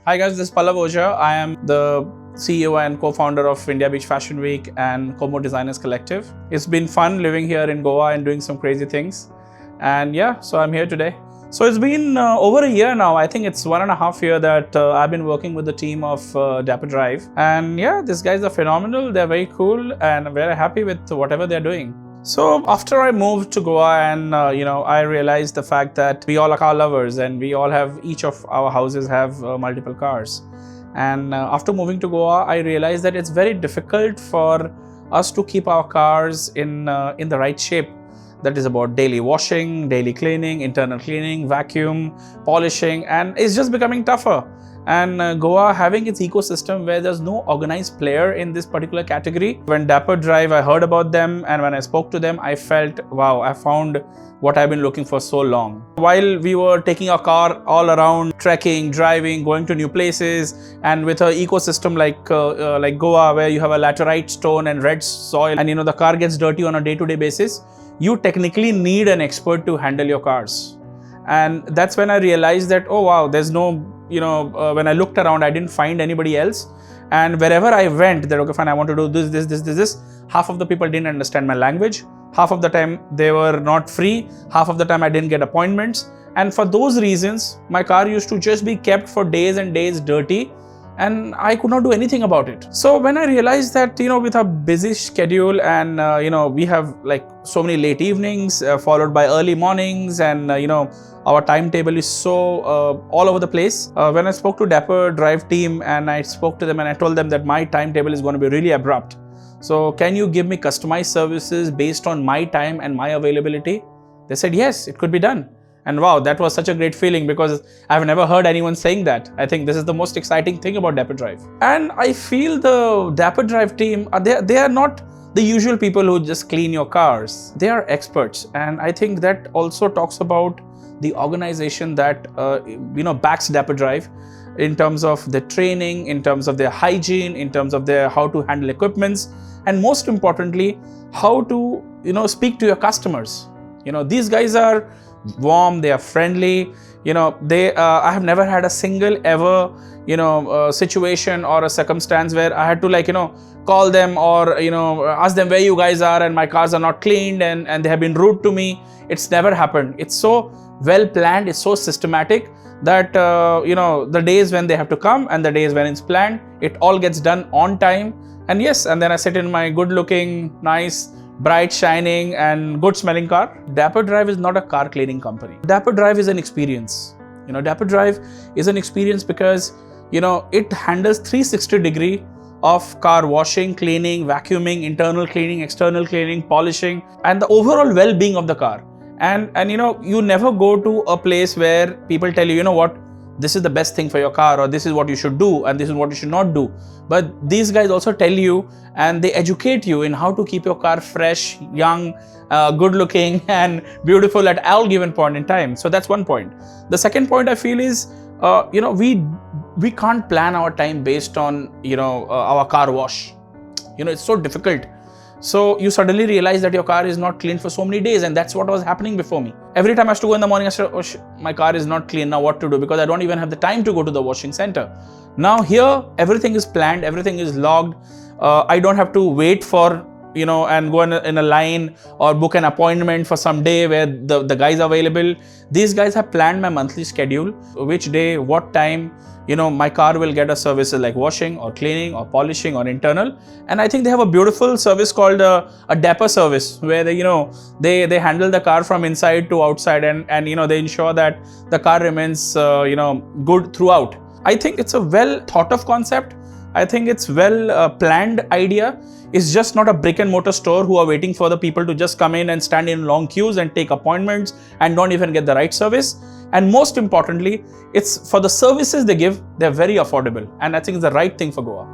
Hi guys, this is Pallav Ojha. I am the CEO and co-founder of India Beach Fashion Week and Como Designers Collective. It's been fun living here in Goa and doing some crazy things. And yeah, so I'm here today. So it's been over a year now. I think it's 1.5 years that I've been working with the team of DapperDrive. And yeah, these guys are phenomenal. They're very cool and I'm very happy with whatever they're doing. So after I moved to Goa and I realized the fact that we all are car lovers and we all have, each of our houses have multiple cars. And after moving to Goa, I realized that it's very difficult for us to keep our cars in the right shape. That is about daily washing, daily cleaning, internal cleaning, vacuum, polishing, and it's just becoming tougher. And Goa having its ecosystem where there's no organized player in this particular category. When DapperDrive, I heard about them, and when I spoke to them, I felt, wow, I found what I've been looking for so long. While we were taking our car all around, trekking, driving, going to new places, and with an ecosystem like Goa, where you have a laterite stone and red soil, and the car gets dirty on a day-to-day basis, you technically need an expert to handle your cars. And that's when I realized that, oh wow, there's no, when I looked around, I didn't find anybody else. And wherever I went, that okay, fine, I want to do this. Half of the people didn't understand my language. Half of the time they were not free. Half of the time I didn't get appointments. And for those reasons, my car used to just be kept for days and days dirty. And I could not do anything about it. So when I realized that, with our busy schedule and, we have like so many late evenings followed by early mornings and, our timetable is so all over the place. When I spoke to DapperDrive team and I spoke to them and I told them that my timetable is going to be really abrupt. So can you give me customized services based on my time and my availability? They said, yes, it could be done. And wow, that was such a great feeling because I've never heard anyone saying that. I think this is the most exciting thing about DapperDrive. And I feel the DapperDrive team, they are not the usual people who just clean your cars. They are experts. And I think that also talks about the organization that, backs DapperDrive in terms of the training, in terms of their hygiene, in terms of their how to handle equipments, and most importantly, how to, speak to your customers. These guys are warm, they are friendly, I have never had a single ever situation or a circumstance where I had to call them or ask them where you guys are and my cars are not cleaned and they have been rude to me. It's never happened. It's so well planned, it's so systematic that the days when they have to come and the days when it's planned, it all gets done on time. And yes, and then I sit in my good looking, nice, bright, shining and good smelling car. DapperDrive is not a car cleaning company. DapperDrive is an experience. DapperDrive is an experience because, it handles 360-degree of car washing, cleaning, vacuuming, internal cleaning, external cleaning, polishing, and the overall well-being of the car. And you never go to a place where people tell you, what, this is the best thing for your car or this is what you should do and this is what you should not do. But these guys also tell you and they educate you in how to keep your car fresh, young, good looking and beautiful at all given point in time. So that's one point. The second point I feel is, we can't plan our time based on, our car wash. It's so difficult. So you suddenly realize that your car is not clean for so many days, and that's what was happening before me. Every time I used to go in the morning, I said, oh, my car is not clean, now what to do? Because I don't even have the time to go to the washing center. Now here, everything is planned, everything is logged. I don't have to wait for, and go in a line or book an appointment for some day where the guys are available. These guys have planned my monthly schedule, which day, what time, my car will get a services like washing or cleaning or polishing or internal. And I think they have a beautiful service called a Dapper service where they they handle the car from inside to outside and they ensure that the car remains good throughout. I think it's a well thought of concept. I think it's well planned idea. It's just not a brick and mortar store who are waiting for the people to just come in and stand in long queues and take appointments and don't even get the right service. And most importantly, it's for the services they give, they're very affordable. And I think it's the right thing for Goa.